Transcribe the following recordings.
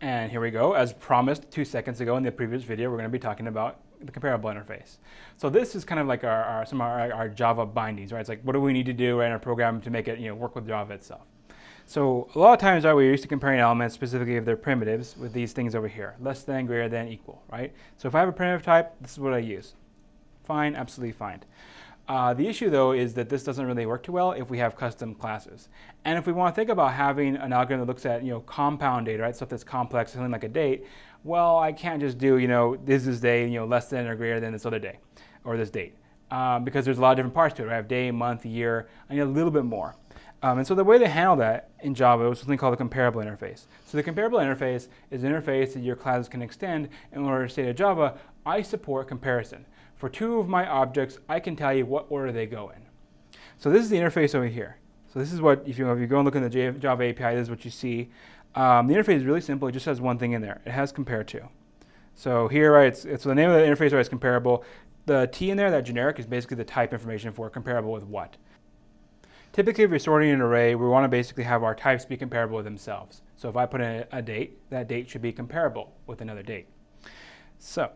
And here we go. As promised 2 seconds ago in the previous video, we're going to be talking about the comparable interface. So this is kind of like some of our Java bindings, right? It's like, what do we need to do in our program to make it work with Java itself? So a lot of times, right, we're used to comparing elements, specifically if they're primitives, with these things over here, less than, greater than, equal, right? So if I have a primitive type, this is what I use. Fine, absolutely fine. The issue, though, is that this doesn't really work too well if we have custom classes. And if we want to think about having an algorithm that looks at compound data, right, stuff that's complex, something like a date, well, I can't just do this is day less than or greater than this other day or this date because there's a lot of different parts to it. Right? I have day, month, year. I need a little bit more. And so the way they handle that in Java is something called the comparable interface. So the comparable interface is an interface that your classes can extend in order to say to Java, I support comparison. For two of my objects, I can tell you what order they go in. So this is the interface over here. So this is what, if you go and look in the Java API, this is what you see. The interface is really simple. It just has one thing in there. It has compare to. So here, right, so the name of the interface is comparable. The T in there, that generic, is basically the type information for comparable with what. Typically, if you're sorting an array, we want to basically have our types be comparable with themselves. So if I put in a date, that date should be comparable with another date. So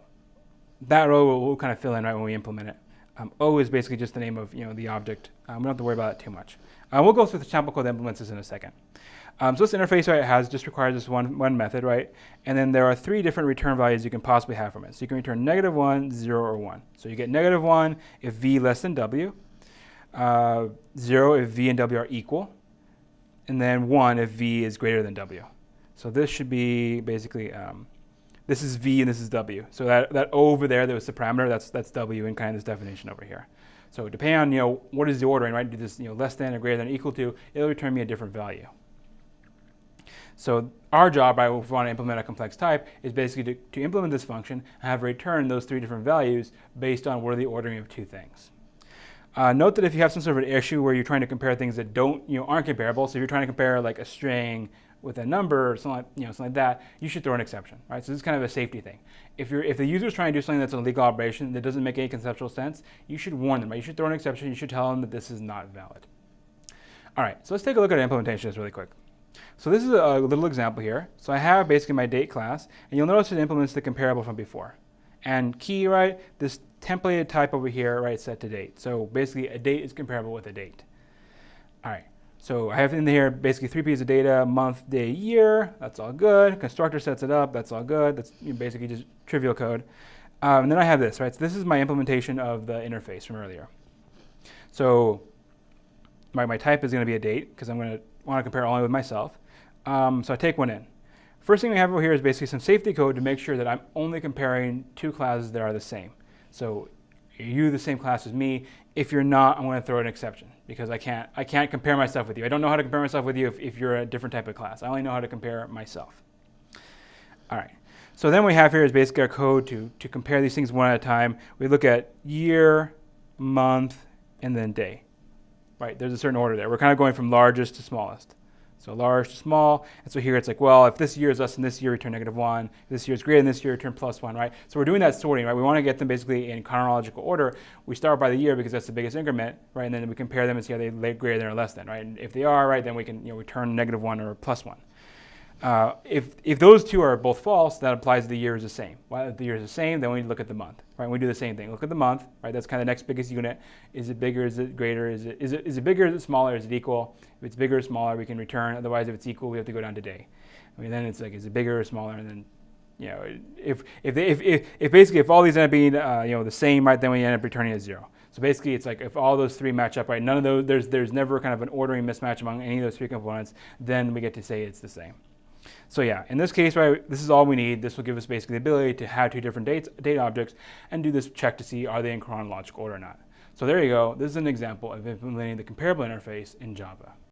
that row we'll kind of fill in right when we implement it. O is basically just the name of the object. We don't have to worry about it too much. We'll go through the sample code that implements this in a second. So this interface, right, just requires this one method, right? And then there are 3 different return values you can possibly have from it. So you can return -1, 0, or 1. So you get -1 if v less than w, 0 if v and w are equal, and then 1 if v is greater than w. So this should be basically, this is v and this is w. So that O over there that was the parameter, that's w in kind of this definition over here. So depending on what is the ordering, right? Do this less than or greater than or equal to, it'll return me a different value. So our job, right, if we want to implement a complex type, is basically to implement this function and have return those 3 different values based on what are the ordering of 2 things. Note that if you have some sort of an issue where you're trying to compare things that aren't comparable, so if you're trying to compare like a string with a number or something like that, you should throw an exception, right? So this is kind of a safety thing. If the user is trying to do something that's a legal operation that doesn't make any conceptual sense, you should warn them, right? You should throw an exception. You should tell them that this is not valid. All right, so let's take a look at implementation just really quick. So this is a little example here. So I have basically my date class, and you'll notice it implements the comparable from before. And key, right, this templated type over here, right, set to date. So basically a date is comparable with a date. All right, so I have in here basically 3 pieces of data, month, day, year. That's all good. Constructor sets it up. That's all good. That's basically just trivial code. And then I have this, right? So this is my implementation of the interface from earlier. So my type is going to be a date because I'm going to want to compare only with myself. So I take one in. First thing we have over here is basically some safety code to make sure that I'm only comparing 2 classes that are the same. So are you the same class as me? If you're not, I'm going to throw an exception because I can't compare myself with you. I don't know how to compare myself with you if you're a different type of class. I only know how to compare myself. All right. So then what we have here is basically our code to compare these things one at a time. We look at year, month, and then day. Right, there's a certain order there. We're kind of going from largest to smallest. So large to small, and so here it's like, well, if this year is less than this year, return -1. If this year is greater than this year, return +1, right? So we're doing that sorting, right? We want to get them basically in chronological order. We start by the year because that's the biggest increment, right? And then we compare them and see are they greater than or less than, right? And if they are, right, then we can return -1 or +1. If those 2 are both false, that implies the year is the same. Well, if the year is the same, then we look at the month, right? We do the same thing. Look at the month, right? That's kind of the next biggest unit. Is it bigger? Is it greater? Is it bigger? Is it smaller? Is it equal? If it's bigger or smaller, we can return. Otherwise, if it's equal, we have to go down to day. I mean, then it's like, is it bigger or smaller? And then, if all these end up being the same, right? Then we end up returning a 0. So basically, it's like if all those 3 match up, right? None of those. There's never kind of an ordering mismatch among any of those 3 components. Then we get to say it's the same. So yeah, in this case, right, this is all we need. This will give us basically the ability to have 2 different date objects and do this check to see are they in chronological order or not. So there you go. This is an example of implementing the comparable interface in Java.